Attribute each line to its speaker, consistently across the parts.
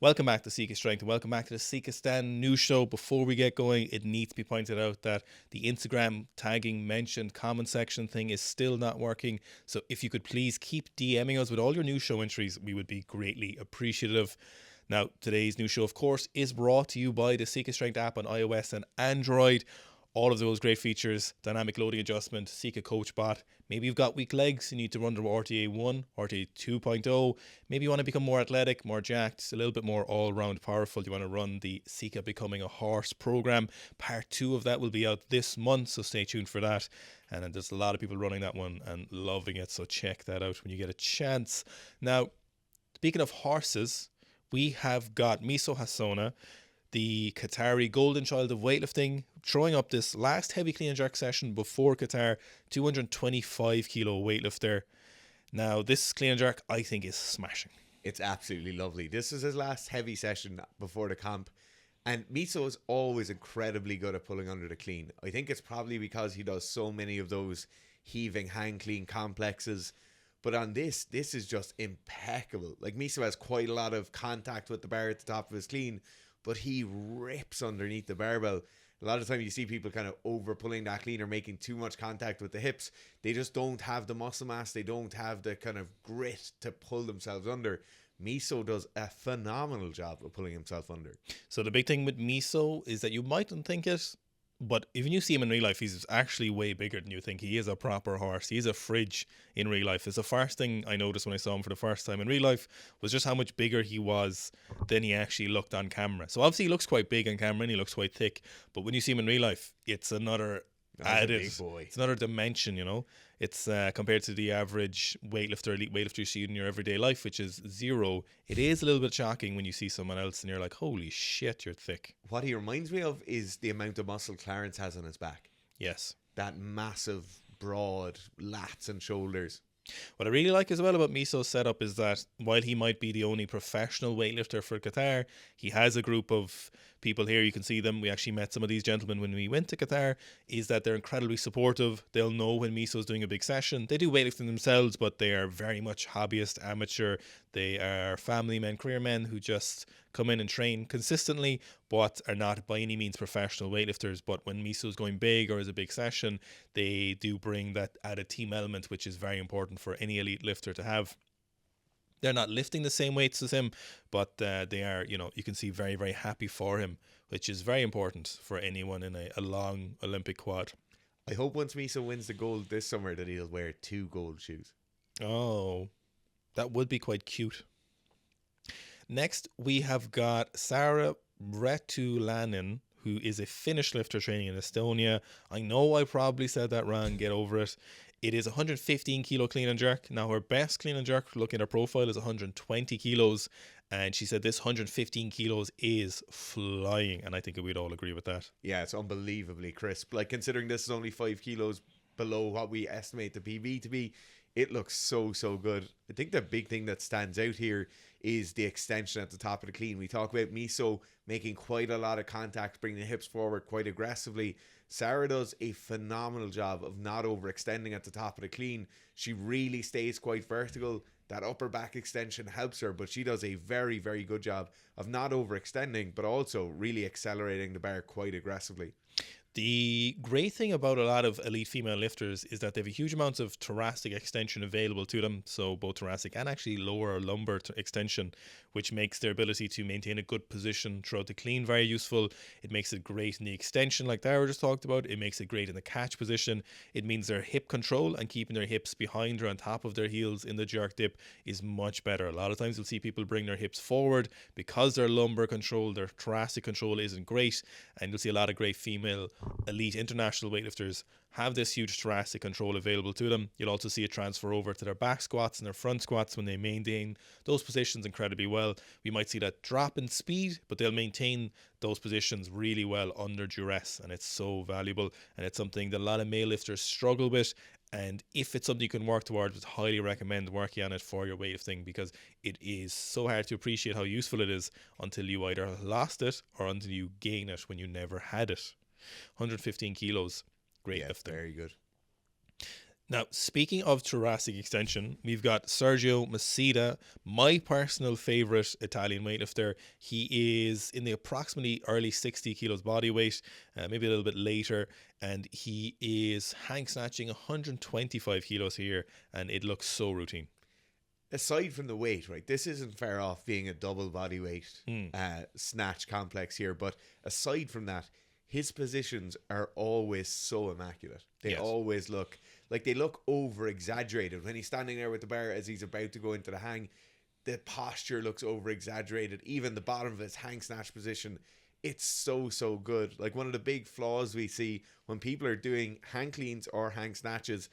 Speaker 1: Welcome back to Sika Strength and welcome back to the Sika Stand news show. Before we get going, it needs to be pointed out that the Instagram tagging mentioned comment section thing is still not working. So if you could please keep DMing us with all your news show entries, we would be greatly appreciative. Now, today's news show, of course, is brought to you by the Sika Strength app on iOS and Android. All of those great features, dynamic loading adjustment, Sika Coach Bot. Maybe you've got weak legs, you need to run the RTA 1, RTA 2.0. Maybe you want to become more athletic, more jacked, a little bit more all-round powerful. You want to run the Sika Becoming a Horse program. Part 2 of that will be out this month, so stay tuned for that. And there's a lot of people running that one and loving it, so check that out when you get a chance. Now, speaking of horses, we have got Meso Hasona, the Qatari golden child of weightlifting, throwing up this last heavy clean and jerk session before Qatar, 225 kilo weightlifter. Now, this clean and jerk, I think, is smashing.
Speaker 2: It's absolutely lovely. This is his last heavy session before the camp. And Meso is always incredibly good at pulling under the clean. I think it's probably because he does so many of those heaving hang clean complexes. But on this is just impeccable. Like, Meso has quite a lot of contact with the bar at the top of his clean, but he rips underneath the barbell. A lot of the time you see people kind of over pulling that clean or making too much contact with the hips. They just don't have the muscle mass. They don't have the kind of grit to pull themselves under. Meso does a phenomenal job of pulling himself under.
Speaker 1: So the big thing with Meso is that you mightn't think it, but if you see him in real life, he's actually way bigger than you think. He is a proper horse. He's a fridge in real life. It's the first thing I noticed when I saw him for the first time in real life was just how much bigger he was than he actually looked on camera. So obviously he looks quite big on camera and he looks quite thick, but when you see him in real life, it's another added, it's another dimension, you know. It's compared to the average weightlifter, elite weightlifter you see in your everyday life, which is zero. It is a little bit shocking when you see someone else and you're like, holy shit, you're thick.
Speaker 2: What he reminds me of is the amount of muscle Clarence has on his back.
Speaker 1: Yes.
Speaker 2: That massive, broad lats and shoulders.
Speaker 1: What I really like as well about Meso's setup is that while he might be the only professional weightlifter for Qatar, he has a group of people here. You can see them. We actually met some of these gentlemen when we went to Qatar. Is that they're incredibly supportive. They'll know when Meso's doing a big session. They do weightlifting themselves, but they are very much hobbyist, amateur. They are family men, career men who just come in and train consistently, but are not by any means professional weightlifters. But when Meso's going big or is a big session, they do bring that added team element, which is very important for any elite lifter to have. They're not lifting the same weights as him, but they are, you know, you can see very, very happy for him, which is very important for anyone in a long Olympic quad.
Speaker 2: I hope once Meso wins the gold this summer that he'll wear 2 gold shoes.
Speaker 1: Oh, that would be quite cute. Next, we have got Sarra Retulainen, who is a Finnish lifter training in Estonia. I know I probably said that wrong. Get over it. It is 115 kilo clean and jerk. Now, her best clean and jerk, looking at her profile, is 120 kilos. And she said this 115 kilos is flying. And I think we'd all agree with that.
Speaker 2: Yeah, it's unbelievably crisp. Like, considering this is only 5 kilos below what we estimate the PB to be, it looks so good. I think the big thing that stands out here is the extension at the top of the clean. We talk about Meso making quite a lot of contact, bringing the hips forward quite aggressively. Sarra does a phenomenal job of not overextending at the top of the clean. She really stays quite vertical. That upper back extension helps her, but she does a very, very good job of not overextending, but also really accelerating the bar quite aggressively.
Speaker 1: The great thing about a lot of elite female lifters is that they have a huge amount of thoracic extension available to them. So both thoracic and actually lower lumbar extension, which makes their ability to maintain a good position throughout the clean very useful. It makes it great in the extension like Dara just talked about. It makes it great in the catch position. It means their hip control and keeping their hips behind or on top of their heels in the jerk dip is much better. A lot of times you'll see people bring their hips forward because their lumbar control, their thoracic control isn't great, and you'll see a lot of great female elite international weightlifters have this huge thoracic control available to them. You'll also see it transfer over to their back squats and their front squats when they maintain those positions incredibly well. We might see that drop in speed, but they'll maintain those positions really well under duress, and it's so valuable, and it's something that a lot of male lifters struggle with. And if it's something you can work towards, I would highly recommend working on it for your weightlifting, because it is so hard to appreciate how useful it is until you either lost it or until you gain it when you never had it. 115 kilos, great lifting.
Speaker 2: Very good.
Speaker 1: Now, speaking of thoracic extension, we've got Sergio Macida, my personal favorite Italian weightlifter. He is in the approximately early 60 kilos body weight, maybe a little bit later, and he is hang snatching 125 kilos here, and it looks so routine.
Speaker 2: Aside from the weight, right, this isn't far off being a double body weight snatch complex here, but aside from that, his positions are always so immaculate. They always look like they look over exaggerated when he's standing there with the bar as he's about to go into the hang. The posture looks over exaggerated. Even the bottom of his hang snatch position, it's so good. Like, one of the big flaws we see when people are doing hang cleans or hang snatches,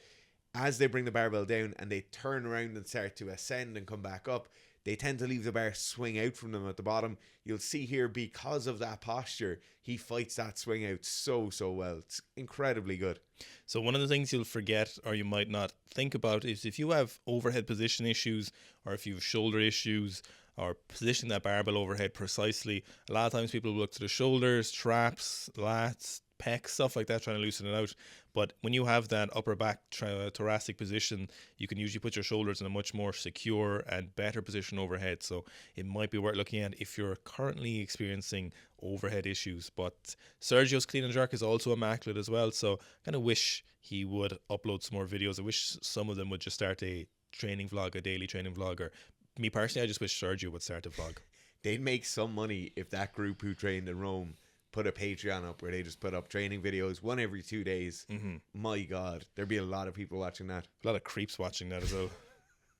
Speaker 2: as they bring the barbell down and they turn around and start to ascend and come back up, they tend to leave the bar swing out from them at the bottom. You'll see here, because of that posture, he fights that swing out so well. It's incredibly good.
Speaker 1: So one of the things you'll forget, or you might not think about, is if you have overhead position issues, or if you have shoulder issues, or position that barbell overhead precisely, a lot of times people will look to the shoulders, traps, lats, pecs, stuff like that, trying to loosen it out. But when you have that upper back thoracic position, you can usually put your shoulders in a much more secure and better position overhead. So it might be worth looking at if you're currently experiencing overhead issues. But Sergio's clean and jerk is also immaculate as well. So I kind of wish he would upload some more videos. I wish some of them would just start a training vlog, a daily training vlog. Or me personally, I just wish Sergio would start a vlog.
Speaker 2: They'd make some money if that group who trained in Rome put a Patreon up where they just put up training videos, one every 2 days. My God, there'd be a lot of people watching that.
Speaker 1: A lot of creeps watching that as well.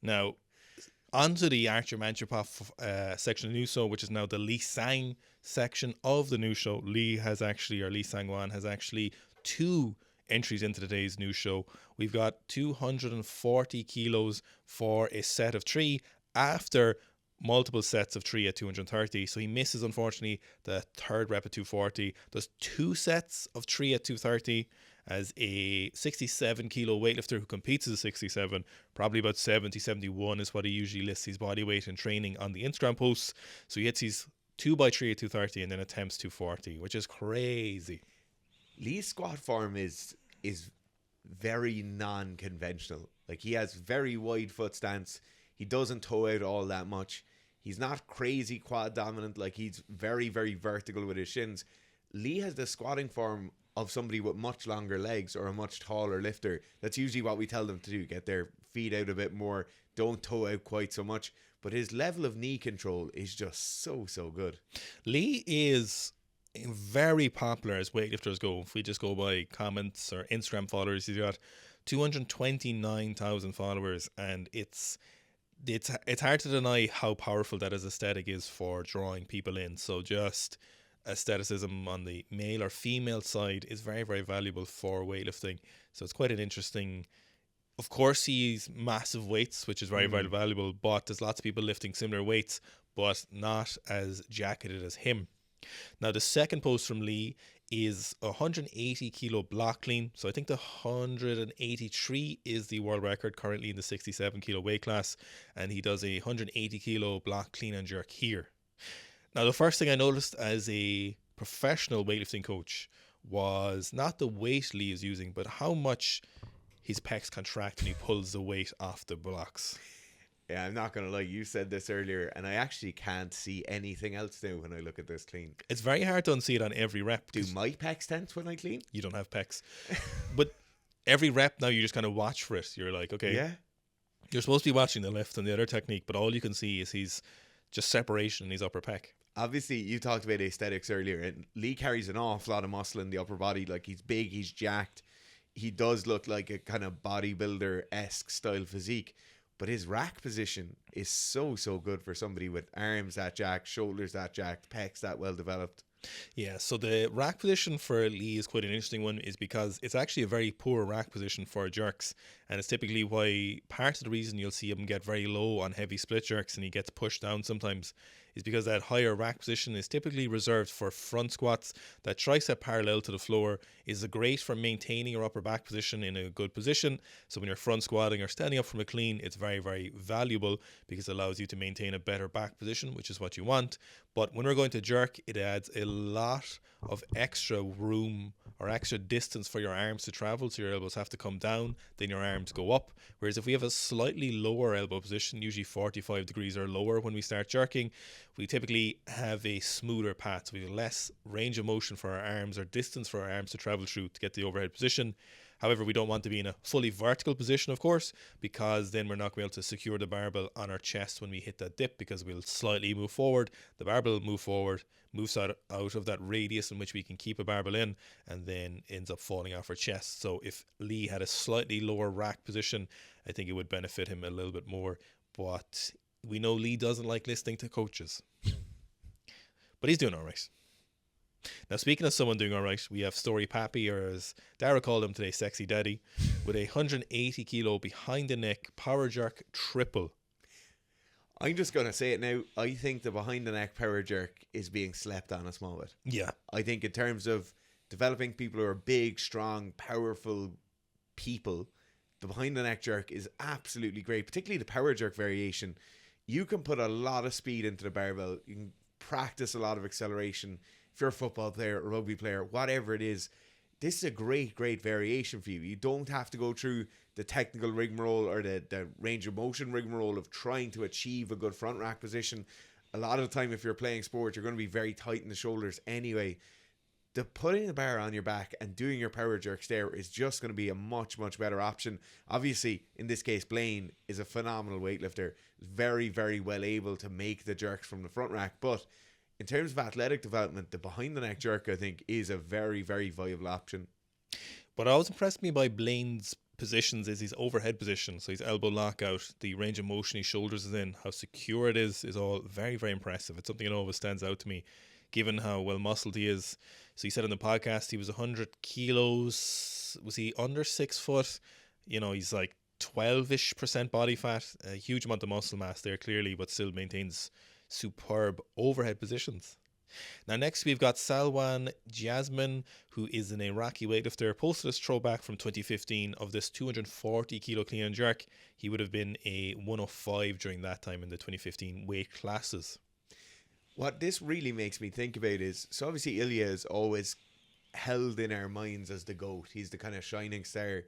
Speaker 1: Now, onto the Archer Manchapov section of the news show, which is now the Lee Sang section of the news show. Lee Sang-wan has actually 2 entries into today's news show. We've got 240 kilos for a set of 3 after multiple sets of 3 at 230. So he misses, unfortunately, the third rep at 240. Does 2 sets of 3 at 230 as a 67 kilo weightlifter who competes as a 67. Probably about 70, 71 is what he usually lists his body weight in training on the Instagram posts. So he hits his 2x3 at 230 and then attempts 240, which is crazy.
Speaker 2: Lee's squat form is very non-conventional. Like, he has very wide foot stance. He doesn't toe out all that much. He's not crazy quad dominant. Like, he's very vertical with his shins. Lee has the squatting form of somebody with much longer legs or a much taller lifter. That's usually what we tell them to do. Get their feet out a bit more. Don't toe out quite so much. But his level of knee control is just so good.
Speaker 1: Lee is very popular as weightlifters go. If we just go by comments or Instagram followers, he's got 229,000 followers, and it's hard to deny how powerful that as aesthetic is for drawing people in. So just aestheticism on the male or female side is very valuable for weightlifting. So it's quite an interesting. Of course, he's massive weights, which is very valuable, but there's lots of people lifting similar weights, but not as jacketed as him. Now, the second post from Lee is a 180 kilo block clean. So I think the 183 is the world record currently in the 67 kilo weight class. And he does a 180 kilo block clean and jerk here. Now, the first thing I noticed as a professional weightlifting coach was not the weight Lee is using, but how much his pecs contract when he pulls the weight off the blocks.
Speaker 2: Yeah, I'm not going to lie. You said this earlier, and I actually can't see anything else now when I look at this clean.
Speaker 1: It's very hard to unsee it on every rep.
Speaker 2: Do my pecs tense when I clean?
Speaker 1: You don't have pecs. But every rep now, you just kind of watch for it. You're like, okay.
Speaker 2: Yeah.
Speaker 1: You're supposed to be watching the lift and the other technique, but all you can see is he's just separation in his upper pec.
Speaker 2: Obviously, you talked about aesthetics earlier, and Lee carries an awful lot of muscle in the upper body. Like, he's big, he's jacked. He does look like a kind of bodybuilder-esque style physique. But his rack position is so good for somebody with arms that jacked, shoulders that jacked, pecs that well developed.
Speaker 1: Yeah, so the rack position for Lee is quite an interesting one, is because it's actually a very poor rack position for jerks, and it's typically why part of the reason you'll see him get very low on heavy split jerks and he gets pushed down sometimes is because that higher rack position is typically reserved for front squats. That tricep parallel to the floor is great for maintaining your upper back position in a good position. So when you're front squatting or standing up from a clean, it's very, very valuable because it allows you to maintain a better back position, which is what you want. But when we're going to jerk, it adds a lot of extra room or extra distance for your arms to travel. So your elbows have to come down, then your arms go up. Whereas if we have a slightly lower elbow position, usually 45 degrees or lower when we start jerking, we typically have a smoother path. So we have less range of motion for our arms or distance for our arms to travel through to get the overhead position. However, we don't want to be in a fully vertical position, of course, because then we're not going to be able to secure the barbell on our chest when we hit that dip, because we'll slightly move forward, the barbell will move forward, moves out of that radius in which we can keep a barbell in, and then ends up falling off our chest. So if Lee had a slightly lower rack position, I think it would benefit him a little bit more. But we know Lee doesn't like listening to coaches. But he's doing all right. Now, speaking of someone doing all right, we have Story Pappy, or as Dara called him today, Sexy Daddy, with a 180 kilo behind the neck power jerk triple.
Speaker 2: I'm just going to say it now. I think the behind the neck power jerk is being slept on a small bit.
Speaker 1: Yeah.
Speaker 2: I think in terms of developing people who are big, strong, powerful people, the behind the neck jerk is absolutely great, particularly the power jerk variation. You can put a lot of speed into the barbell. You can practice a lot of acceleration. If you're a football player, a rugby player, whatever it is, this is a great variation for you. You don't have to go through the technical rigmarole or the range of motion rigmarole of trying to achieve a good front rack position. A lot of the time, if you're playing sport, you're going to be very tight in the shoulders anyway. The putting the bar on your back and doing your power jerks there is just going to be a much better option. Obviously, in this case, Blaine is a phenomenal weightlifter, very well able to make the jerks from the front rack, but in terms of athletic development, the behind the neck jerk, I think, is a very viable option.
Speaker 1: What always impressed me by Blaine's positions is his overhead position. So his elbow lockout, the range of motion his shoulders is in, how secure it is all very impressive. It's something that always stands out to me, given how well muscled he is. So he said in the podcast he was 100 kilos. Was he under 6 foot? You know, he's like 12-ish% body fat. A huge amount of muscle mass there, clearly, but still maintains superb overhead positions. Now next we've got Salwan Jasmine, who is an Iraqi weightlifter, posted his throwback from 2015 of this 240 kilo clean and jerk. He would have been a 105 during that time in the 2015 weight classes.
Speaker 2: What this really makes me think about is, so obviously Ilya is always held in our minds as the GOAT. He's the kind of shining star,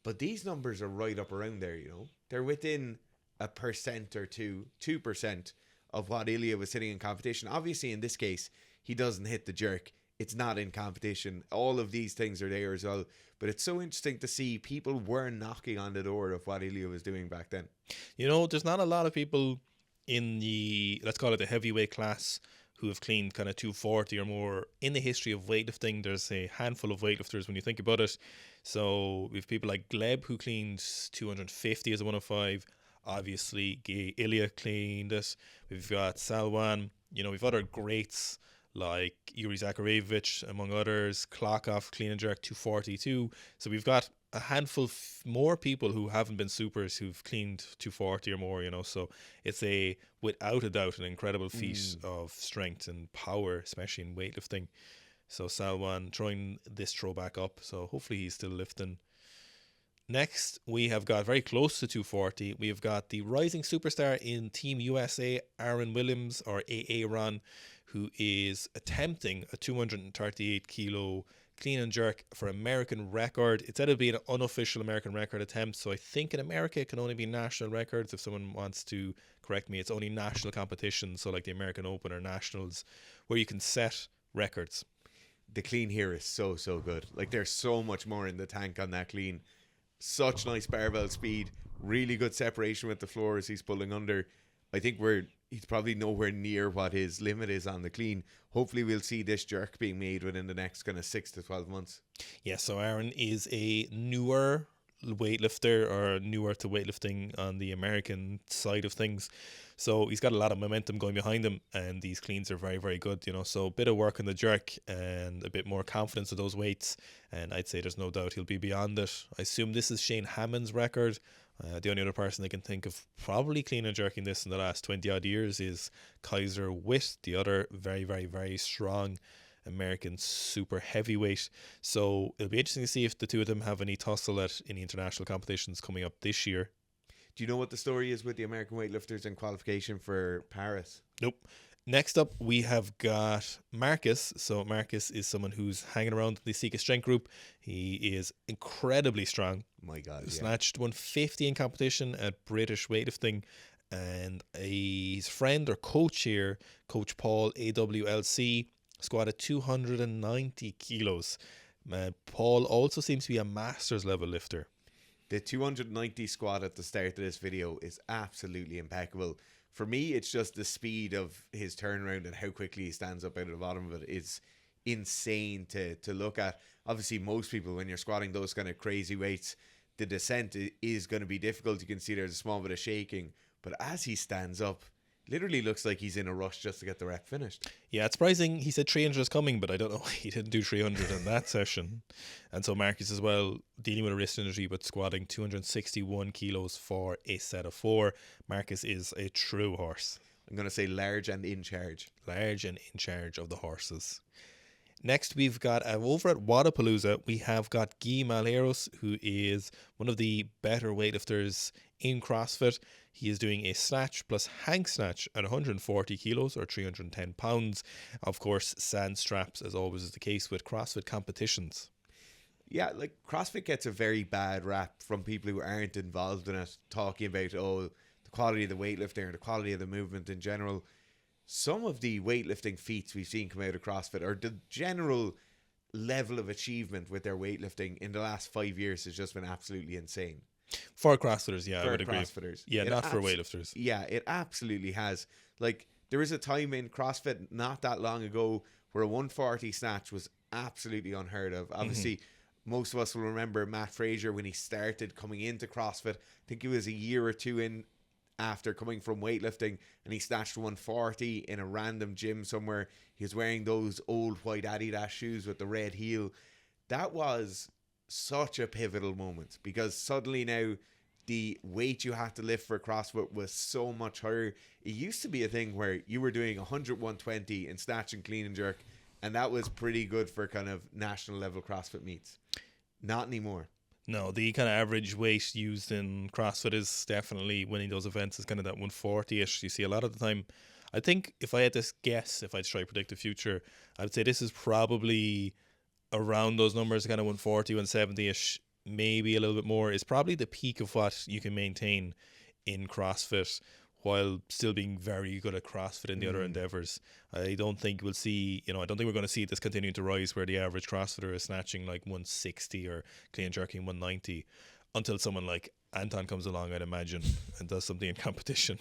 Speaker 2: but these numbers are right up around there, you know. They're within 1% or 2% of what Ilya was hitting in competition. Obviously, in this case, he doesn't hit the jerk. It's not in competition. All of these things are there as well. But it's so interesting to see people were knocking on the door of what Ilya was doing back then.
Speaker 1: You know, there's not a lot of people in the, let's call it the heavyweight class, who have cleaned kind of 240 or more in the history of weightlifting. There's a handful of weightlifters when you think about it. So we have people like Gleb, who cleaned 250 as a 105. Obviously, Ilya cleaned it. We've got Salwan. You know, we've other greats like Yuri Zakharevich, among others. Klokov, clean and jerk 242. So we've got a handful more people who haven't been supers who've cleaned 240 or more, you know. So it's without a doubt, an incredible feat of strength and power, especially in weightlifting. So Salwan throwing this throwback up. So hopefully he's still lifting. Next, we have got very close to 240. We have got the rising superstar in Team USA, Aaron Williams, or Aaron, who is attempting a 238 kilo clean and jerk for American record. It's said to be an unofficial American record attempt, so I think in America it can only be national records. If someone wants to correct me, it's only national competitions, so like the American Open or Nationals, where you can set records.
Speaker 2: The clean here is so good. Like, there's so much more in the tank on that clean. Such nice barbell speed, really good separation with the floor as he's pulling under. I think he's probably nowhere near what his limit is on the clean. Hopefully we'll see this jerk being made within the next kind of 6 to 12 months. Yeah,
Speaker 1: so Aaron is a newer weightlifter, or newer to weightlifting on the American side of things. So he's got a lot of momentum going behind him, and these cleans are very good, you know. So a bit of work on the jerk and a bit more confidence of those weights, and I'd say there's no doubt he'll be beyond it. I assume this is Shane Hammond's record The only other person I can think of probably clean and jerking this in the last 20 odd years is Kaiser Witt, the other very, very, very strong American super heavyweight. So it'll be interesting to see if the two of them have any tussle at any international competitions coming up this year.
Speaker 2: Do you know what the story is with the American weightlifters in qualification for Paris?
Speaker 1: Nope. Next up, we have got Marcus. So Marcus is someone who's hanging around the Sika strength group. He is incredibly strong.
Speaker 2: My God,
Speaker 1: Snatched 150 in competition at British weightlifting. And his friend or coach here, Coach Paul, AWLC, squatted 290 kilos. Paul also seems to be a master's level lifter.
Speaker 2: The 290 squat at the start of this video is absolutely impeccable. For me, it's just the speed of his turnaround and how quickly he stands up out of the bottom of it. It's insane to look at. Obviously, most people, when you're squatting those kind of crazy weights, the descent is going to be difficult. You can see there's a small bit of shaking. But as he stands up, literally looks like he's in a rush just to get the rep finished.
Speaker 1: Yeah, it's surprising. He said 300 is coming, but I don't know. He didn't do 300 in that session. And so Marcus as well, dealing with a wrist injury, but squatting 261 kilos for a set of 4. Marcus is a true horse.
Speaker 2: I'm going to say large and in charge.
Speaker 1: Large and in charge of the horses. Next, we've got over at Wadapalooza, we have got Guy Malheiros, who is one of the better weightlifters in CrossFit. He is doing a snatch plus hang snatch at 140 kilos or 310 pounds. Of course, sand straps, as always is the case with CrossFit competitions.
Speaker 2: Yeah, like CrossFit gets a very bad rap from people who aren't involved in it, talking about, the quality of the weightlifting or the quality of the movement in general. Some of the weightlifting feats we've seen come out of CrossFit, or the general level of achievement with their weightlifting in the last 5 years, has just been absolutely insane.
Speaker 1: For CrossFitters, yeah, I would agree.
Speaker 2: CrossFitters.
Speaker 1: Yeah, not for weightlifters.
Speaker 2: Yeah, it absolutely has. Like, there was a time in CrossFit not that long ago where a 140 snatch was absolutely unheard of. Obviously, most of us will remember Matt Fraser when he started coming into CrossFit. I think it was a year or two in after coming from weightlifting, and he snatched 140 in a random gym somewhere. He was wearing those old white Adidas shoes with the red heel. That was such a pivotal moment, because suddenly now the weight you had to lift for CrossFit was so much higher. It used to be a thing where you were doing 100, 120 in snatch and clean and jerk, and that was pretty good for kind of national level CrossFit meets. Not anymore.
Speaker 1: No, the kind of average weight used in CrossFit is definitely winning those events is kind of that 140-ish. You see a lot of the time. I think if I had to guess, if I'd try to predict the future, I'd say this is probably around those numbers, kind of 140, 170-ish, maybe a little bit more, is probably the peak of what you can maintain in CrossFit while still being very good at CrossFit in the other endeavors. I don't think we'll see, I don't think we're going to see this continuing to rise where the average CrossFitter is snatching like 160 or clean and jerking 190 until someone like Anton comes along, I'd imagine, and does something in competition.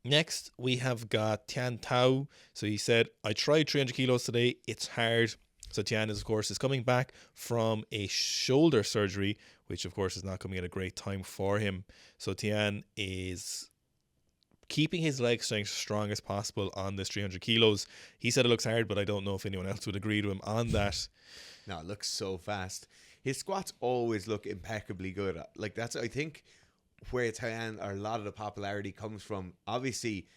Speaker 1: Next, we have got Tian Tao. So he said, I tried 300 kilos today. It's hard. So Tian, of course, is coming back from a shoulder surgery, which, of course, is not coming at a great time for him. So Tian is keeping his leg strength as strong as possible on this 300 kilos. He said it looks hard, but I don't know if anyone else would agree to him on that.
Speaker 2: No, it looks so fast. His squats always look impeccably good. Like, that's, I think, where Tian, or a lot of the popularity comes from. Obviously,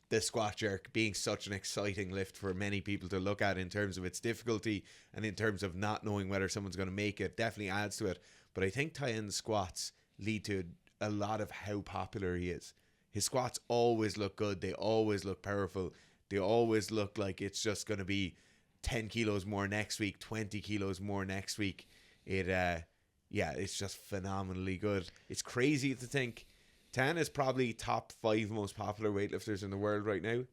Speaker 2: the squat jerk being such an exciting lift for many people to look at in terms of its difficulty and in terms of not knowing whether someone's going to make it, definitely adds to it. But I think Tian's squats lead to a lot of how popular he is. His squats always look good. They always look powerful. They always look like it's just going to be 10 kilos more next week, 20 kilos more next week. It's just phenomenally good. It's crazy to think Tian is probably top 5 most popular weightlifters in the world right now,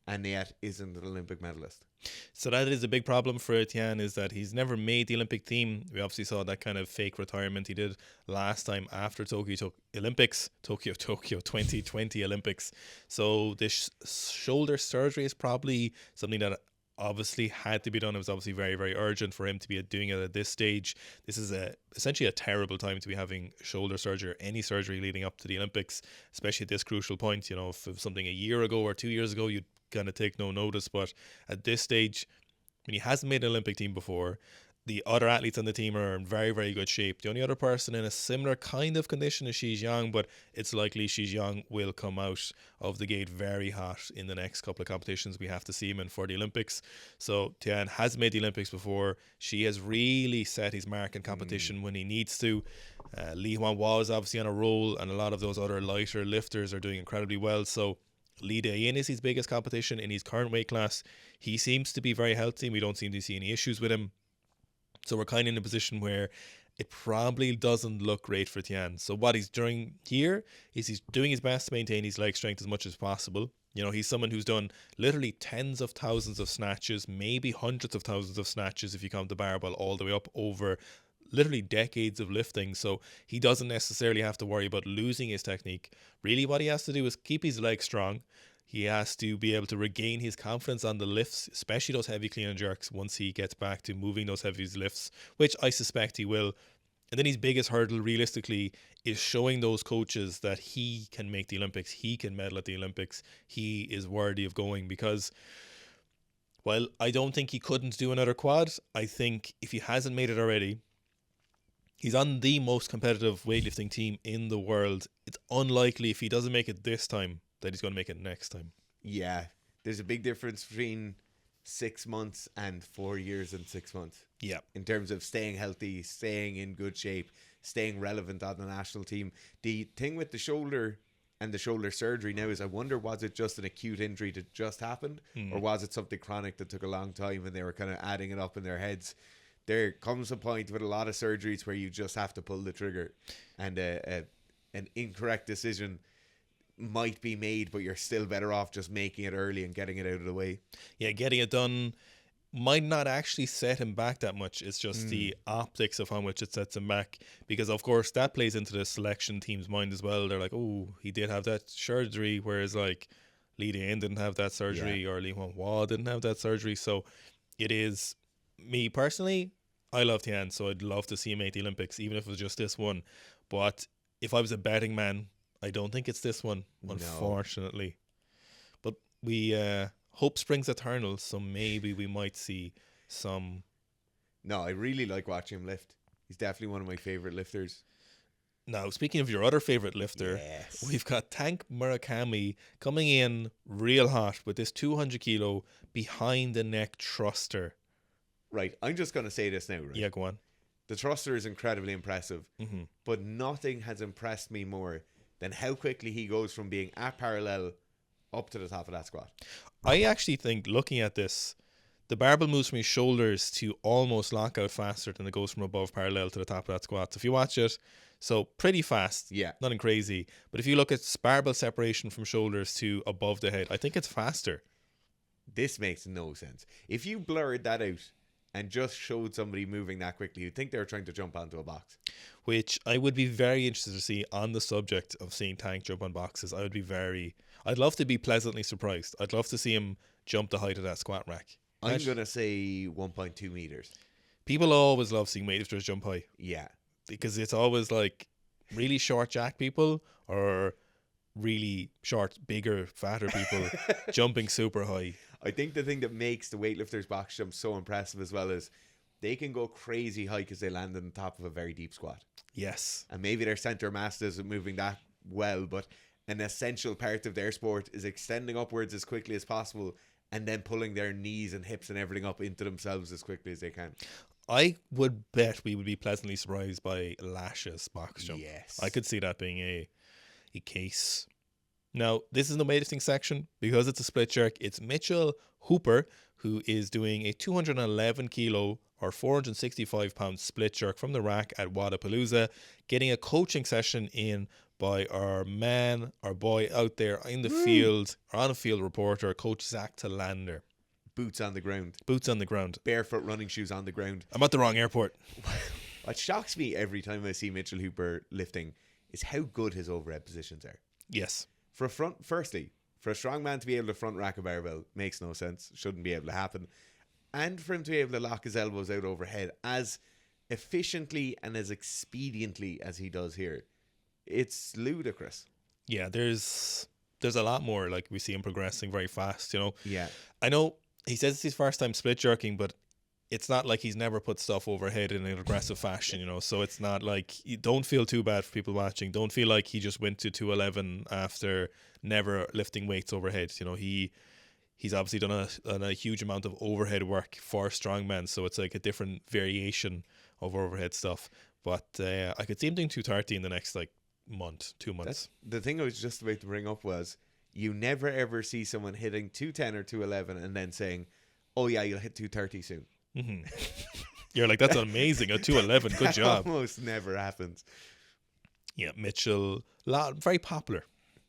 Speaker 2: and yet isn't an Olympic medalist.
Speaker 1: So that is a big problem for Tian, is that he's never made the Olympic team. We obviously saw that kind of fake retirement he did last time after Tokyo 2020 Olympics. So this shoulder surgery is probably something that obviously had to be done. It was obviously very, very urgent for him to be doing it at this stage. This is essentially a terrible time to be having shoulder surgery or any surgery leading up to the Olympics, especially at this crucial point. If it was something a year ago or 2 years ago, you'd kind of take no notice. But at this stage, when he hasn't made an Olympic team before, The other athletes on the team are in very, very good shape. The only other person in a similar kind of condition is Xizhang, but it's likely Xizhang will come out of the gate very hot in the next couple of competitions we have to see him in for the Olympics. So Tian has made the Olympics before. She has really set his mark in competition when he needs to. Li Huanhua is obviously on a roll, and a lot of those other lighter lifters are doing incredibly well. So Li Dayin is his biggest competition in his current weight class. He seems to be very healthy. We don't seem to see any issues with him. So we're kind of in a position where it probably doesn't look great for Tian. So what he's doing here is he's doing his best to maintain his leg strength as much as possible. You know, he's someone who's done literally tens of thousands of snatches, maybe hundreds of thousands of snatches if you count the barbell all the way up over literally decades of lifting. So he doesn't necessarily have to worry about losing his technique. Really what he has to do is keep his legs strong. He has to be able to regain his confidence on the lifts, especially those heavy clean and jerks, once he gets back to moving those heavy lifts, which I suspect he will. And then his biggest hurdle realistically is showing those coaches that he can make the Olympics, he can medal at the Olympics, he is worthy of going. Because while I don't think he couldn't do another quad, I think if he hasn't made it already, he's on the most competitive weightlifting team in the world. It's unlikely if he doesn't make it this time that he's going to make it next time.
Speaker 2: Yeah, there's a big difference between 6 months and 4 years and 6 months.
Speaker 1: Yeah.
Speaker 2: In terms of staying healthy, staying in good shape, staying relevant on the national team. The thing with the shoulder and the shoulder surgery now is I wonder, was it just an acute injury that just happened? Or was it something chronic that took a long time and they were kind of adding it up in their heads? There comes a point with a lot of surgeries where you just have to pull the trigger, and an incorrect decision might be made, but you're still better off just making it early and getting it out of the way.
Speaker 1: Yeah, getting it done might not actually set him back that much. It's just the optics of how much it sets him back, because of course that plays into the selection team's mind as well. They're like, oh, he did have that surgery, whereas like Li Dayin didn't have that surgery, or Li Huanhua didn't have that surgery. So it is, me personally, I love Tian, so I'd love to see him make the Olympics, even if it was just this one. But if I was a betting man, I don't think it's this one, unfortunately. But we hope springs eternal, so maybe we might see some.
Speaker 2: No, I really like watching him lift. He's definitely one of my favorite lifters.
Speaker 1: Now, speaking of your other favorite lifter, we've got Tank Murakami coming in real hot with this 200 kilo behind the neck thruster.
Speaker 2: Right, I'm just going to say this now, right?
Speaker 1: Yeah, go on.
Speaker 2: The thruster is incredibly impressive, but nothing has impressed me more than how quickly he goes from being at parallel up to the top of that squat.
Speaker 1: I actually think, looking at this, the barbell moves from his shoulders to almost lockout faster than it goes from above parallel to the top of that squat. So if you watch it, so pretty fast, nothing crazy. But if you look at barbell separation from shoulders to above the head, I think it's faster.
Speaker 2: This makes no sense. If you blurred that out and just showed somebody moving that quickly, you'd think they were trying to jump onto a box. Which
Speaker 1: I would be very interested to see on the subject of seeing Tank jump on boxes. I'd love to be pleasantly surprised. I'd love to see him jump the height of that squat rack.
Speaker 2: I'm going to say 1.2 meters.
Speaker 1: People always love seeing weightlifters jump high.
Speaker 2: Yeah.
Speaker 1: Because it's always like really short jack people or really short, bigger, fatter people jumping super high.
Speaker 2: I think the thing that makes the weightlifters box jump so impressive as well is they can go crazy high because they land on the top of a very deep squat.
Speaker 1: Yes.
Speaker 2: And maybe their center mass isn't moving that well, but an essential part of their sport is extending upwards as quickly as possible and then pulling their knees and hips and everything up into themselves as quickly as they can.
Speaker 1: I would bet we would be pleasantly surprised by Lash's box jump.
Speaker 2: Yes.
Speaker 1: I could see that being a case. Now, this is the weightlifting section. Because it's a split jerk, it's Mitchell Hooper, who is doing a 211 kilo or 465 pound split jerk from the rack at Wadapalooza, getting a coaching session in by our boy out there in the field, or on a field reporter, Coach Zach Talander.
Speaker 2: Boots on the ground.
Speaker 1: Boots on the ground.
Speaker 2: Barefoot running shoes on the ground.
Speaker 1: I'm at the wrong airport.
Speaker 2: What shocks me every time I see Mitchell Hooper lifting is how good his overhead positions are.
Speaker 1: Yes.
Speaker 2: Firstly, for a strong man to be able to front rack a barbell makes no sense. Shouldn't be able to happen. And for him to be able to lock his elbows out overhead as efficiently and as expediently as he does here, it's ludicrous.
Speaker 1: Yeah, there's a lot more. Like, we see him progressing very fast, you know.
Speaker 2: Yeah.
Speaker 1: I know he says it's his first time split jerking, but it's not like he's never put stuff overhead in an aggressive fashion, you know. So it's not like, you don't feel too bad for people watching. Don't feel like he just went to 211 after never lifting weights overhead. You know, he's obviously done a huge amount of overhead work for strongman, so it's like a different variation of overhead stuff. But I could see him doing 230 in the next like month, 2 months.
Speaker 2: The thing I was just about to bring up was, you never ever see someone hitting 210 or 211 and then saying, "Oh yeah, you'll hit 230 soon."
Speaker 1: Mm-hmm. You're like, that's amazing, a 211, good job.
Speaker 2: Almost never happens.
Speaker 1: Yeah, Mitchell, very popular.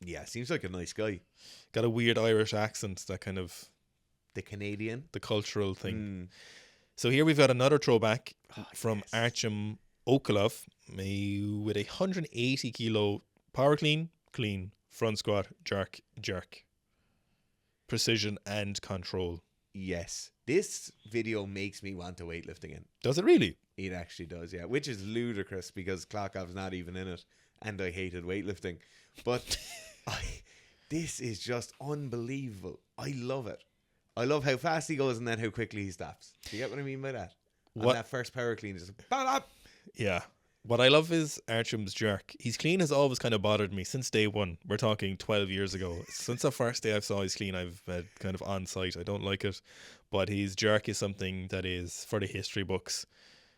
Speaker 2: Yeah, seems like a nice guy.
Speaker 1: Got a weird Irish accent, that kind of
Speaker 2: The Canadian,
Speaker 1: the cultural thing. So here we've got another throwback from Artem Okulov, with a 180 kilo power clean, front squat, jerk. Precision and control.
Speaker 2: Yes. This video makes me want to weightlifting again.
Speaker 1: Does it really?
Speaker 2: It actually does, yeah. Which is ludicrous because Klokhov's not even in it, and I hated weightlifting. But this is just unbelievable. I love it. I love how fast he goes and then how quickly he stops. Do you get what I mean by that? On that first power clean, just bop.
Speaker 1: Yeah. What I love is Artem's jerk. His clean has always kind of bothered me since day one. We're talking 12 years ago. Since the first day I saw his clean, I've had kind of on sight. I don't like it. But his jerk is something that is for the history books.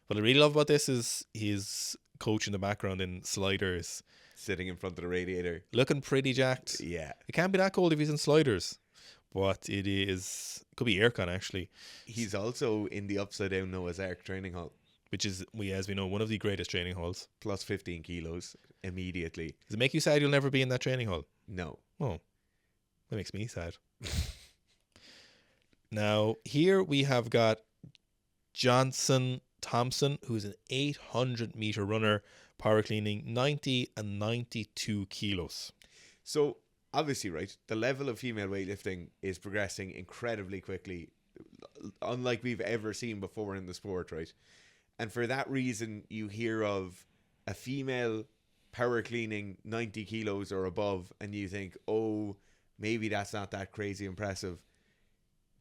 Speaker 1: What I really love about this is his coach in the background in sliders.
Speaker 2: Sitting in front of the radiator.
Speaker 1: Looking pretty jacked.
Speaker 2: Yeah.
Speaker 1: It can't be that cold if he's in sliders. But could be aircon actually.
Speaker 2: He's also in the upside down Noah's Ark training hall.
Speaker 1: Which is, as we know, one of the greatest training halls.
Speaker 2: Plus 15 kilos immediately.
Speaker 1: Does it make you sad you'll never be in that training hall?
Speaker 2: No.
Speaker 1: Oh, that makes me sad. Now, here we have got Johnson Thompson, who's an 800 meter runner, power cleaning 90 and 92 kilos.
Speaker 2: So, obviously, right, the level of female weightlifting is progressing incredibly quickly, unlike we've ever seen before in the sport, right? And for that reason, you hear of a female power cleaning 90 kilos or above, and you think, oh, maybe that's not that crazy impressive.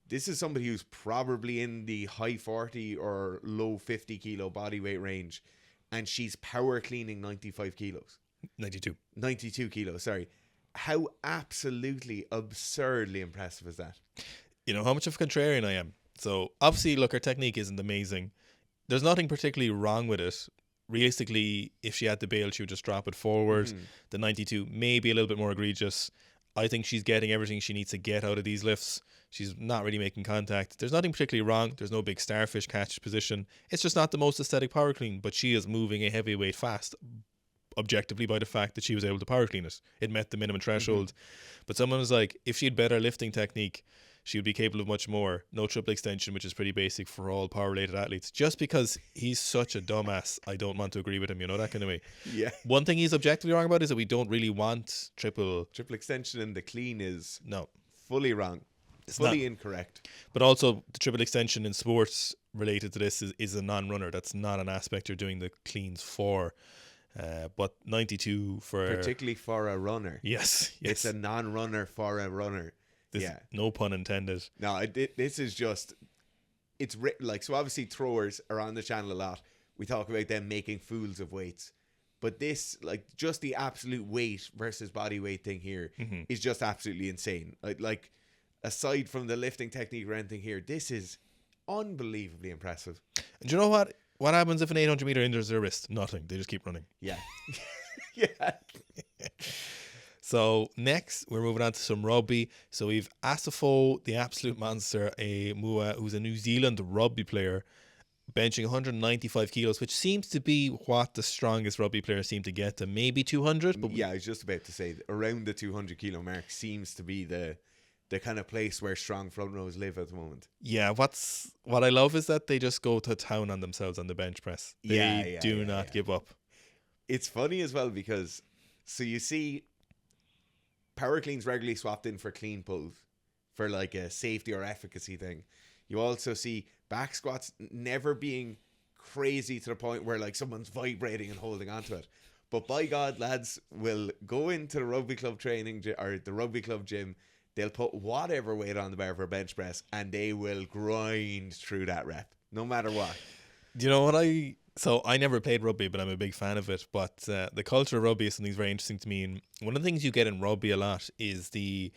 Speaker 2: This is somebody who's probably in the high 40 or low 50 kilo body weight range, and she's power cleaning 95 kilos. 92 kilos, sorry. How absolutely absurdly impressive is that?
Speaker 1: You know how much of a contrarian I am. So, obviously, look, her technique isn't amazing. There's nothing particularly wrong with it. Realistically, if she had to bail, she would just drop it forward. The 92 may be a little bit more egregious. I think she's getting everything she needs to get out of these lifts. She's not really making contact. There's nothing particularly wrong. There's no big starfish catch position. It's just not the most aesthetic power clean, but she is moving a heavyweight fast, objectively, by the fact that she was able to power clean it. It met the minimum threshold. But someone was like, if she had better lifting technique, she would be capable of much more. No triple extension, which is pretty basic for all power-related athletes. Just because he's such a dumbass, I don't want to agree with him, you know, that kind of way.
Speaker 2: Yeah.
Speaker 1: One thing he's objectively wrong about is that we don't really want triple
Speaker 2: extension in the clean is
Speaker 1: fully
Speaker 2: wrong. It's fully incorrect.
Speaker 1: But also, the triple extension in sports related to this is a non-runner. That's not an aspect you're doing the cleans for. But 92 for...
Speaker 2: Particularly for a runner.
Speaker 1: Yes.
Speaker 2: It's a non-runner for a runner.
Speaker 1: No pun intended.
Speaker 2: No, this is just... It's like, so obviously throwers are on the channel a lot. We talk about them making fools of weights. But this, like, just the absolute weight versus body weight thing here is just absolutely insane. Like, aside from the lifting technique or anything here, this is unbelievably impressive.
Speaker 1: And do you know what? What happens if an 800 meter injures their wrist? Nothing. They just keep running.
Speaker 2: Yeah. Yeah.
Speaker 1: So next, we're moving on to some rugby. So we've Asafo, the absolute monster, a Mua, who's a New Zealand rugby player, benching 195 kilos, which seems to be what the strongest rugby players seem to get to. Maybe 200. But
Speaker 2: yeah, I was just about to say, around the 200 kilo mark seems to be the kind of place where strong front rows live at the moment.
Speaker 1: Yeah, what I love is that they just go to town on themselves on the bench press. They do not give up.
Speaker 2: It's funny as well because, so you see power cleans regularly swapped in for clean pulls for like a safety or efficacy thing. You also see back squats never being crazy to the point where like someone's vibrating and holding onto it. But by God, lads will go into the rugby club training or the rugby club gym. They'll put whatever weight on the bar for a bench press and they will grind through that rep. no matter what.
Speaker 1: Do you know what So I never played rugby, but I'm a big fan of it. But the culture of rugby is something that's very interesting to me. And one of the things you get in rugby a lot is the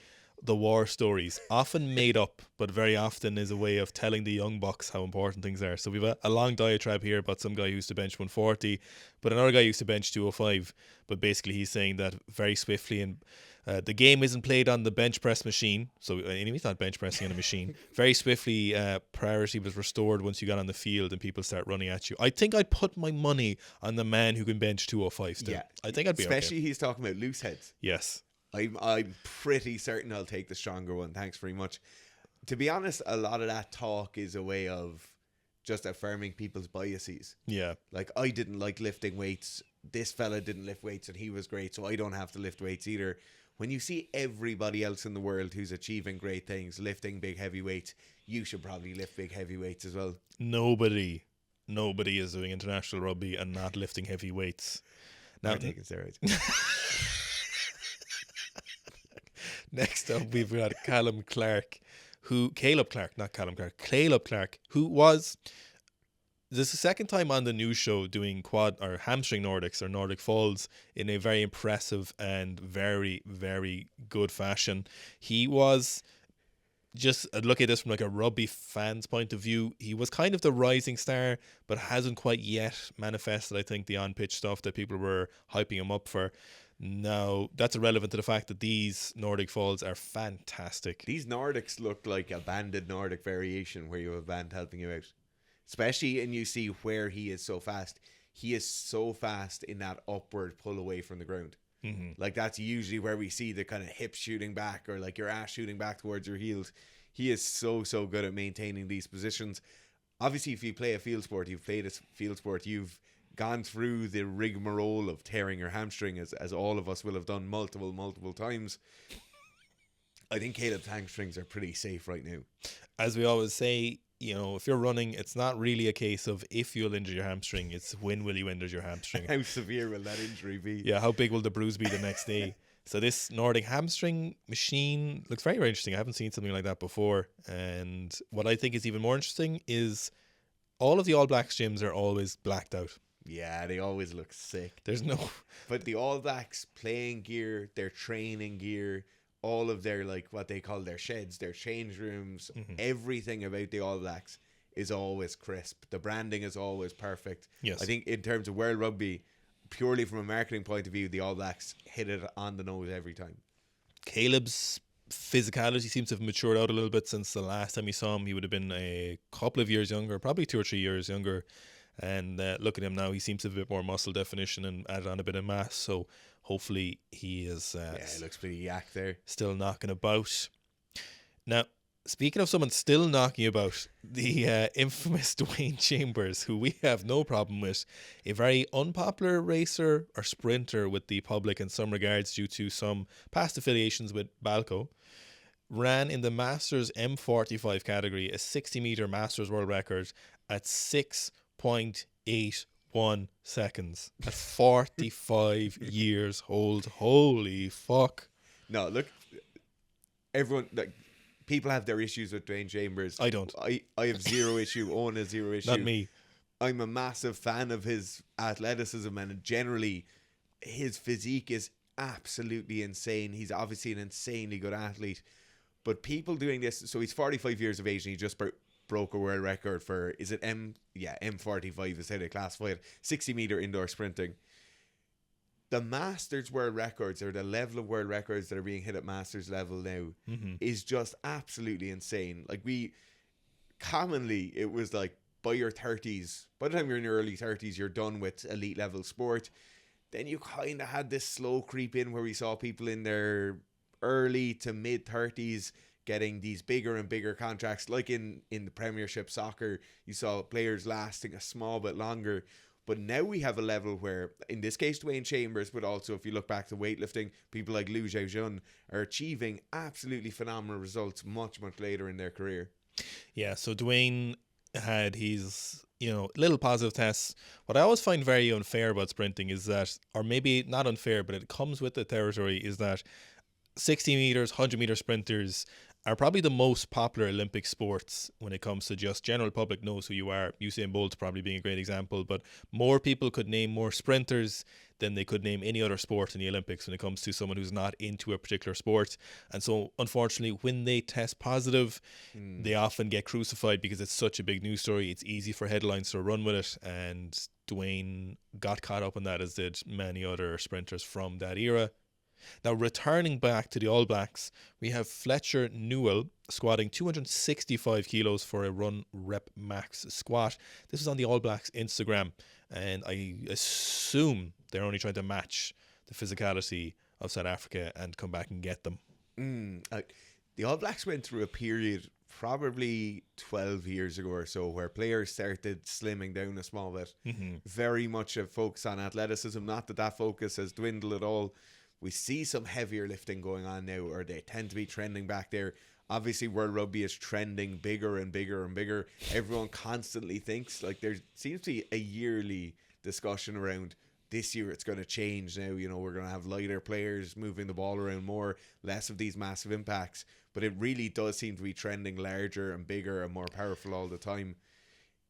Speaker 1: war stories, often made up, but very often is a way of telling the young bucks how important things are. So we've a long diatribe here about some guy who used to bench 140, but another guy used to bench 205. But basically he's saying that very swiftly, and the game isn't played on the bench press machine. So anyway, he's not bench pressing on a machine. Very swiftly, priority was restored once you got on the field and people start running at you. I think I'd put my money on the man who can bench 205 still.
Speaker 2: Yeah,
Speaker 1: I think I'd be
Speaker 2: especially
Speaker 1: okay.
Speaker 2: he's talking about loose heads.
Speaker 1: Yes.
Speaker 2: I'm pretty certain I'll take the stronger one. Thanks very much. To be honest, a lot of that talk is a way of just affirming people's biases.
Speaker 1: Yeah.
Speaker 2: Like, I didn't like lifting weights. This fella didn't lift weights and he was great, so I don't have to lift weights either. When you see everybody else in the world who's achieving great things, lifting big heavy weights, you should probably lift big heavy weights as well.
Speaker 1: Nobody is doing international rugby and not lifting heavy weights. Now,
Speaker 2: taking steroids.
Speaker 1: Next up, we've got Caleb Clark, who was. This is the second time on the news show doing quad or hamstring Nordics or Nordic falls in a very impressive and very, very good fashion. He was just look at this from like a rugby fan's point of view. He was kind of the rising star, but hasn't quite yet manifested, I think, the on-pitch stuff that people were hyping him up for. Now, that's irrelevant to the fact that these Nordic falls are fantastic.
Speaker 2: These Nordics look like a banded Nordic variation where you have a band helping you out. Especially, and you see where he is so fast. He is so fast in that upward pull away from the ground.
Speaker 1: Mm-hmm.
Speaker 2: Like, that's usually where we see the kind of hips shooting back or like your ass shooting back towards your heels. He is so good at maintaining these positions. Obviously, if you play a field sport, you've gone through the rigmarole of tearing your hamstring, as all of us will have done multiple times. I think Caleb's hamstrings are pretty safe right now.
Speaker 1: As we always say, you know, if you're running, it's not really a case of if you'll injure your hamstring, it's when will you injure your hamstring.
Speaker 2: How severe will that injury be?
Speaker 1: Yeah, how big will the bruise be the next day? So this Nordic hamstring machine looks very, very interesting. I haven't seen something like that before. And what I think is even more interesting is all of the All Blacks gyms are always blacked out.
Speaker 2: Yeah, they always look sick.
Speaker 1: There's no...
Speaker 2: But the All Blacks playing gear, their training gear, all of their, like, what they call their sheds, their change rooms, everything about the All Blacks is always crisp. The branding is always perfect.
Speaker 1: Yes.
Speaker 2: I think in terms of World Rugby, purely from a marketing point of view, the All Blacks hit it on the nose every time.
Speaker 1: Caleb's physicality seems to have matured out a little bit since the last time we saw him. He would have been a couple of years younger, probably 2 or 3 years younger. And look at him now. He seems to have a bit more muscle definition and added on a bit of mass. So hopefully he is
Speaker 2: he looks pretty yak there.
Speaker 1: Still knocking about. Now, speaking of someone still knocking about, the infamous Dwain Chambers, who we have no problem with, a very unpopular racer or sprinter with the public in some regards due to some past affiliations with Balco, ran in the Masters M45 category a 60-meter Masters world record at 6.81 seconds at 45 years old. Holy fuck.
Speaker 2: No, look, everyone, like, people have their issues with Dwain Chambers.
Speaker 1: I don't.
Speaker 2: I have zero issue. Owen has zero issue.
Speaker 1: Not me.
Speaker 2: I'm a massive fan of his athleticism, and generally his physique is absolutely insane. He's obviously an insanely good athlete. But people doing this, so he's 45 years of age and he just broke a world record for, is it M45 is how they classify it, 60-meter indoor sprinting. The Masters world records, or the level of world records that are being hit at Masters level now, is just absolutely insane. Like, commonly, it was like, by your 30s, by the time you're in your early 30s, you're done with elite level sport. Then you kind of had this slow creep in where we saw people in their early to mid 30s getting these bigger and bigger contracts. Like in the Premiership soccer, you saw players lasting a small bit longer. But now we have a level where, in this case, Dwain Chambers, but also if you look back to weightlifting, people like Liu Xiaojun are achieving absolutely phenomenal results much, much later in their career.
Speaker 1: Yeah, so Dwain had his, little positive tests. What I always find very unfair about sprinting is that, or maybe not unfair, but it comes with the territory, is that 60 meters, 100 meter sprinters are probably the most popular Olympic sports when it comes to just general public knows who you are. Usain Bolt probably being a great example, but more people could name more sprinters than they could name any other sport in the Olympics when it comes to someone who's not into a particular sport. And so, unfortunately, when they test positive, they often get crucified because it's such a big news story. It's easy for headlines to run with it, and Dwain got caught up in that, as did many other sprinters from that era. Now, returning back to the All Blacks, we have Fletcher Newell squatting 265 kilos for a run rep max squat. This is on the All Blacks Instagram, and I assume they're only trying to match the physicality of South Africa and come back and get them.
Speaker 2: The All Blacks went through a period probably 12 years ago or so where players started slimming down a small bit. Very much a focus on athleticism. Not that that focus has dwindled at all. We see some heavier lifting going on now, or they tend to be trending back there. Obviously, World Rugby is trending bigger and bigger and bigger. Everyone constantly thinks, like, there seems to be a yearly discussion around this year it's going to change now. You know, we're going to have lighter players moving the ball around more, less of these massive impacts. But it really does seem to be trending larger and bigger and more powerful all the time.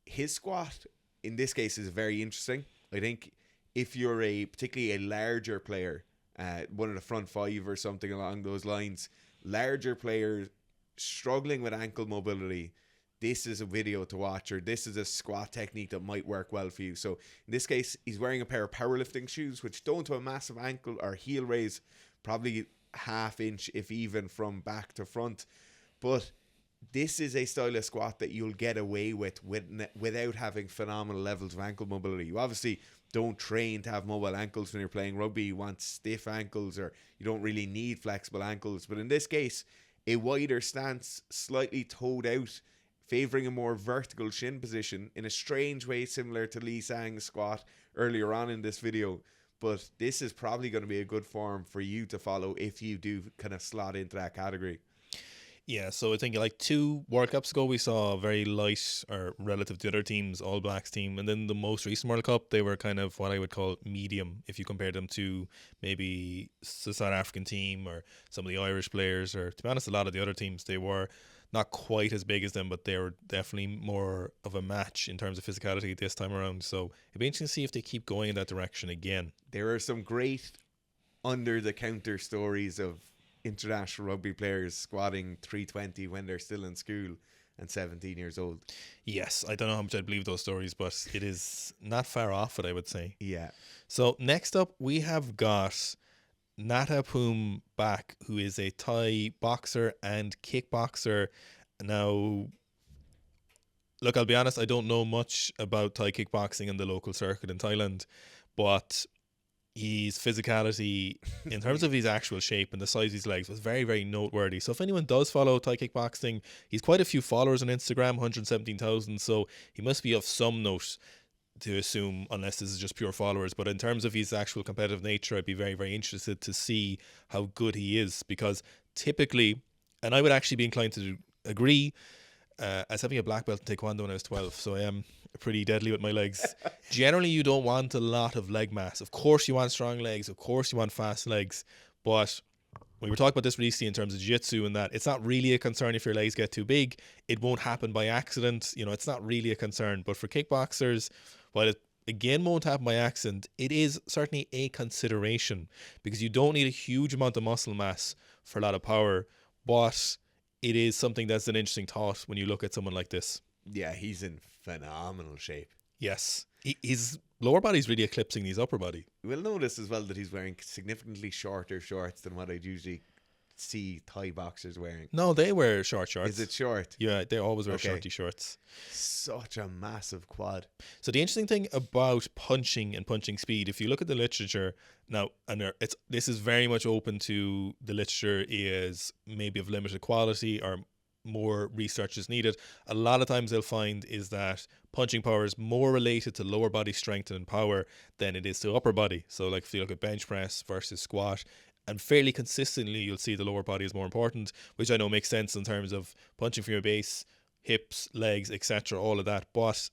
Speaker 2: His squat, in this case, is very interesting. I think if you're particularly a larger player, one of the front five or something along those lines, larger players struggling with ankle mobility, this is a video to watch, or this is a squat technique that might work well for you. So in this case, he's wearing a pair of powerlifting shoes, which don't have a massive ankle or heel raise, probably half inch, if even, from back to front. But this is a style of squat that you'll get away with without having phenomenal levels of ankle mobility. You obviously don't train to have mobile ankles when you're playing rugby. You want stiff ankles, or you don't really need flexible ankles. But in this case, a wider stance, slightly toed out, favouring a more vertical shin position in a strange way, similar to Lee Sang's squat earlier on in this video. But this is probably going to be a good form for you to follow if you do kind of slot into that category.
Speaker 1: Yeah, so I think like 2 World Cups ago, we saw a very light, or relative to other teams, All Blacks team. And then the most recent World Cup, they were kind of what I would call medium, if you compare them to maybe the South African team or some of the Irish players, or to be honest, a lot of the other teams. They were not quite as big as them, but they were definitely more of a match in terms of physicality this time around. So it'd be interesting to see if they keep going in that direction again.
Speaker 2: There are some great under-the-counter stories of international rugby players squatting 320 when they're still in school and 17 years old.
Speaker 1: Yes, I don't know how much I'd believe those stories, but it is not far off it, I would say.
Speaker 2: Yeah.
Speaker 1: So next up, we have got Natapum Bak, who is a Thai boxer and kickboxer. Now, look, I'll be honest, I don't know much about Thai kickboxing in the local circuit in Thailand, but his physicality in terms of his actual shape and the size of his legs was very, very noteworthy. So if anyone does follow Thai kickboxing, he's quite a few followers on Instagram, 117,000, so he must be of some note, to assume, unless this is just pure followers. But in terms of his actual competitive nature, I'd be very, very interested to see how good he is, because typically, and I would actually be inclined to agree, as having a black belt in Taekwondo when I was 12, so I am pretty deadly with my legs. Generally, you don't want a lot of leg mass. Of course you want strong legs, of course you want fast legs, but we were talking about this recently in terms of jiu-jitsu, and that it's not really a concern if your legs get too big. It won't happen by accident. You know, it's not really a concern. But for kickboxers, while it again won't happen by accident, it is certainly a consideration, because you don't need a huge amount of muscle mass for a lot of power, but it is something that's an interesting thought when you look at someone like this.
Speaker 2: Yeah, he's in phenomenal shape.
Speaker 1: Yes. His lower body's really eclipsing his upper body.
Speaker 2: We'll notice as well that he's wearing significantly shorter shorts than what I'd usually see Thai boxers wearing.
Speaker 1: No, they wear short shorts.
Speaker 2: Is it short?
Speaker 1: Yeah, they always wear shorty shorts.
Speaker 2: Such a massive quad.
Speaker 1: So the interesting thing about punching and punching speed, if you look at the literature now, and this is very much open to the literature is maybe of limited quality or more research is needed. A lot of times they'll find is that punching power is more related to lower body strength and power than it is to upper body. So like if you look at bench press versus squat, and fairly consistently you'll see the lower body is more important, which I know makes sense in terms of punching from your base, hips, legs, etc., all of that. But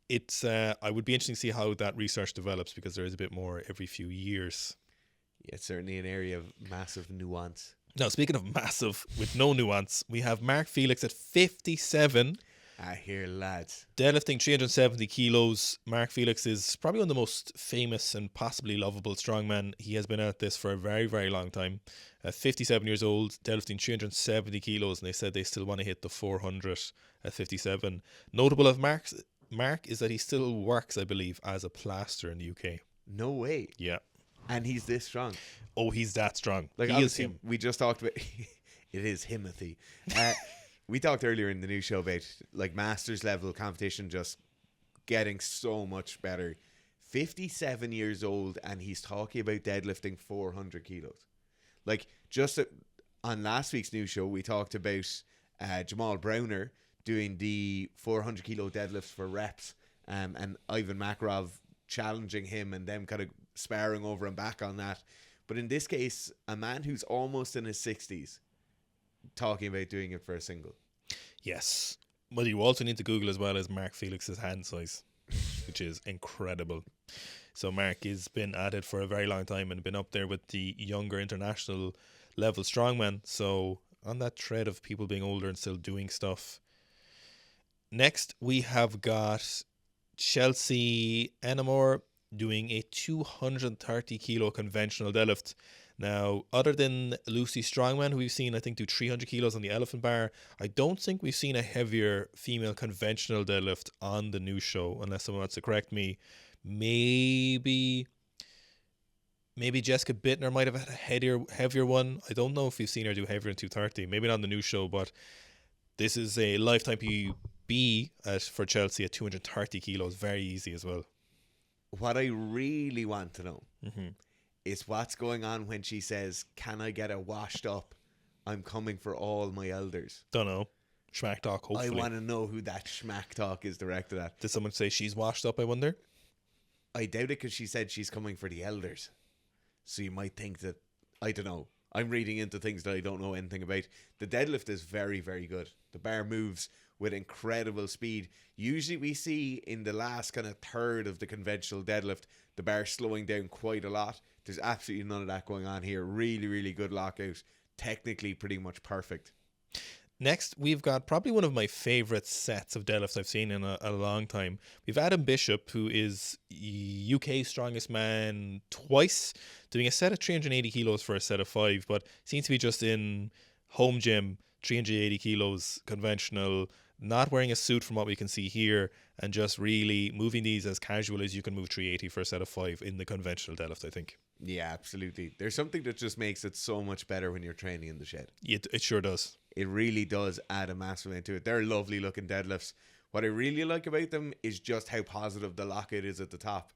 Speaker 1: it's I would be interested to see how that research develops, because there is a bit more every few years.
Speaker 2: Yeah, it's certainly an area of massive nuance.
Speaker 1: Now, speaking of massive with no nuance, we have Mark Felix at 57,
Speaker 2: I hear, lads.
Speaker 1: deadlifting 370 kilos. Mark Felix is probably one of the most famous and possibly lovable strongmen. He has been at this for a very, very long time. At 57 years old, deadlifting 370 kilos, and they said they still want to hit the 400 at 57. Notable of Mark is that he still works, I believe, as a plaster in the UK.
Speaker 2: No way.
Speaker 1: Yeah.
Speaker 2: And he's this strong.
Speaker 1: Oh, he's that strong.
Speaker 2: Like,
Speaker 1: He is
Speaker 2: obviously,
Speaker 1: him.
Speaker 2: we just talked about it is Himothy. We talked earlier in the new show about like masters level competition just getting so much better. 57 years old, and he's talking about deadlifting 400 kilos. Like, just on last week's new show, we talked about Jamal Browner doing the 400 kilo deadlifts for reps, and Ivan Makarov challenging him and them kind of sparring over and back on that. But in this case, a man who's almost in his 60s talking about doing it for a single.
Speaker 1: Yes. What you also need to Google as well is Mark Felix's hand size, which is incredible. So Mark has been at it for a very long time and been up there with the younger international level strongmen. So on that thread of people being older and still doing stuff. Next, we have got Chelsea Enamore doing a 230 kilo conventional deadlift. Now, other than Lucy Strongman, who we've seen, I think, do 300 kilos on the elephant bar, I don't think we've seen a heavier female conventional deadlift on the new show, unless someone wants to correct me. Maybe Jessica Bittner might have had a heavier one. I don't know if we've seen her do heavier than 230. Maybe not on the new show, but this is a lifetime PB for Chelsea at 230 kilos. Very easy as well.
Speaker 2: What I really want to know is what's going on when she says, "Can I get a washed up? I'm coming for all my elders."
Speaker 1: Don't know. Schmack talk, hopefully.
Speaker 2: I want to know who that schmack talk is directed at.
Speaker 1: Did someone say she's washed up, I wonder?
Speaker 2: I doubt it, because she said she's coming for the elders. So you might think that, I don't know. I'm reading into things that I don't know anything about. The deadlift is very, very good. The bar moves with incredible speed. Usually we see in the last kind of third of the conventional deadlift, the bar slowing down quite a lot. There's absolutely none of that going on here. Really, really good lockout. Technically pretty much perfect.
Speaker 1: Next, we've got probably one of my favourite sets of deadlifts I've seen in a long time. We've Adam Bishop, who is UK's strongest man twice, doing a set of 380 kilos for a set of 5, but seems to be just in home gym, 380 kilos, conventional, not wearing a suit from what we can see here, and just really moving these as casual as you can move 380 for a set of 5 in the conventional deadlift, I think.
Speaker 2: Yeah, absolutely. There's something that just makes it so much better when you're training in the shed.
Speaker 1: It sure does.
Speaker 2: It really does add a massive amount to it. They're lovely looking deadlifts. What I really like about them is just how positive the lockout is at the top.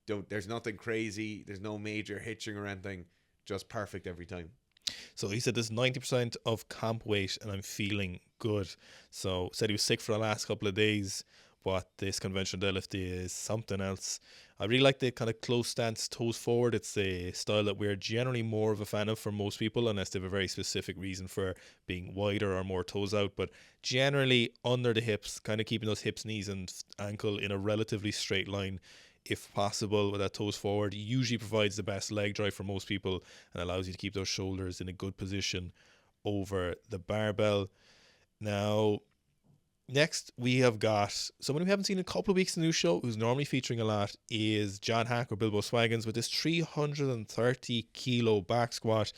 Speaker 2: There's nothing crazy. There's no major hitching or anything. Just perfect every time.
Speaker 1: So he said this 90% of comp weight and I'm feeling good. So said he was sick for the last couple of days, but this conventional deadlift is something else. I really like the kind of close stance, toes forward. It's a style that we're generally more of a fan of for most people, unless they have a very specific reason for being wider or more toes out. But generally under the hips, kind of keeping those hips, knees and ankle in a relatively straight line, if possible, with that toes forward, usually provides the best leg drive for most people and allows you to keep those shoulders in a good position over the barbell. Now, next, we have got someone we haven't seen in a couple of weeks in the new show, who's normally featuring a lot, is John Haack or Bilbo Swaggins with this 330 kilo back squat.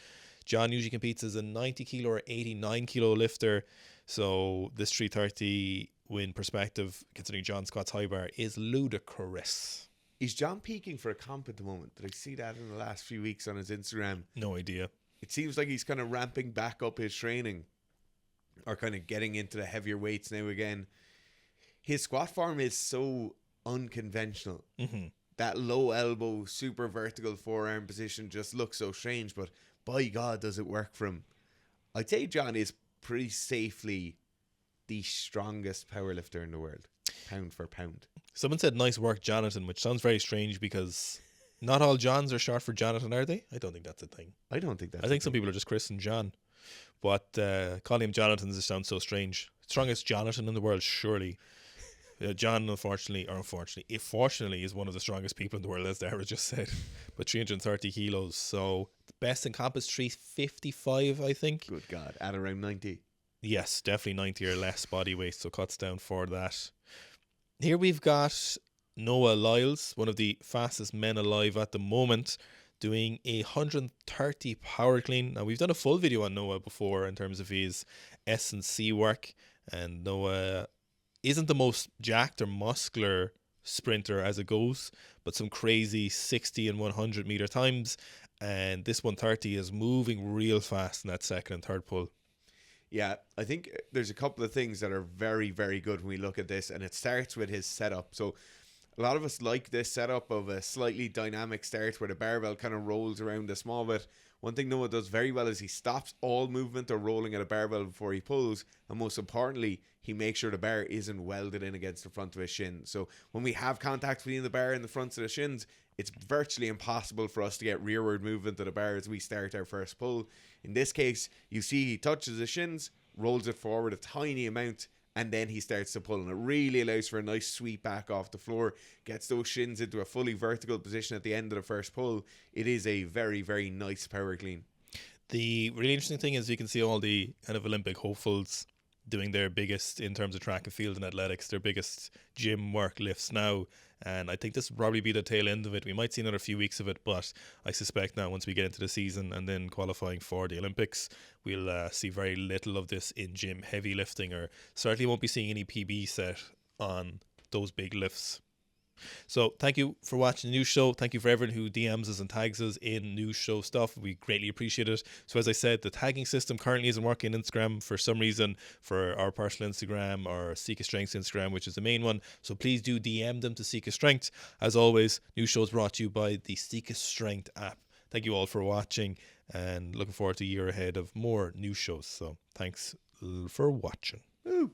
Speaker 1: John usually competes as a 90 kilo or 89 kilo lifter. So this 330, in perspective, considering John squats high bar, is ludicrous.
Speaker 2: Is John peaking for a comp at the moment? Did I see that in the last few weeks on his Instagram?
Speaker 1: No idea.
Speaker 2: It seems like he's kind of ramping back up his training, or kind of getting into the heavier weights now again. His squat form is so unconventional. That low elbow, super vertical forearm position just looks so strange, but by God, does it work for him. I'd say John is pretty safely the strongest powerlifter in the world, pound for pound.
Speaker 1: Someone said nice work, Jonathan, which sounds very strange because not all Johns are short for Jonathan, are they? I don't think that's a thing.
Speaker 2: I don't think that's
Speaker 1: I think some people are just Chris and John. But calling him Jonathan just sounds so strange. Strongest Jonathan in the world, surely. John, fortunately, is one of the strongest people in the world, as Dara just said, but 330 kilos. So the best in comp is 355, I think.
Speaker 2: Good God, at around 90.
Speaker 1: Yes, definitely 90 or less body weight, so cuts down for that. Here we've got Noah Lyles, one of the fastest men alive at the moment, doing a 130 power clean. Now, we've done a full video on Noah before in terms of his S&C work, and Noah isn't the most jacked or muscular sprinter as it goes, but some crazy 60 and 100 meter times, and this 130 is moving real fast in that second and third pull.
Speaker 2: Yeah, I think there's a couple of things that are very, very good when we look at this, and it starts with his setup. So a lot of us like this setup of a slightly dynamic start where the barbell kind of rolls around a small bit. One thing Noah does very well is he stops all movement or rolling at a barbell before he pulls, and most importantly, he makes sure the bar isn't welded in against the front of his shin. So when we have contact between the bar and the fronts of the shins, it's virtually impossible for us to get rearward movement of the bar as we start our first pull. In this case, you see he touches the shins, rolls it forward a tiny amount, and then he starts to pull, and it really allows for a nice sweep back off the floor, gets those shins into a fully vertical position at the end of the first pull. It is a very, very nice power clean.
Speaker 1: The really interesting thing is you can see all the kind of Olympic hopefuls doing their biggest, in terms of track and field and athletics, their biggest gym work lifts now, and I think this will probably be the tail end of it. We might see another few weeks of it, but I suspect now once we get into the season and then qualifying for the Olympics, we'll see very little of this in gym heavy lifting, or certainly won't be seeing any PB set on those big lifts. So thank you for watching the news show. Thank you for everyone who DMs us and tags us in news show stuff. We greatly appreciate it. So as I said, the tagging system currently isn't working on Instagram for some reason, for our personal Instagram or Sika Strength's Instagram, which is the main one. So please do DM them to Sika Strength. As always, news show is brought to you by the Sika Strength app. Thank you all for watching, and looking forward to a year ahead of more news shows. So thanks for watching.
Speaker 2: Woo.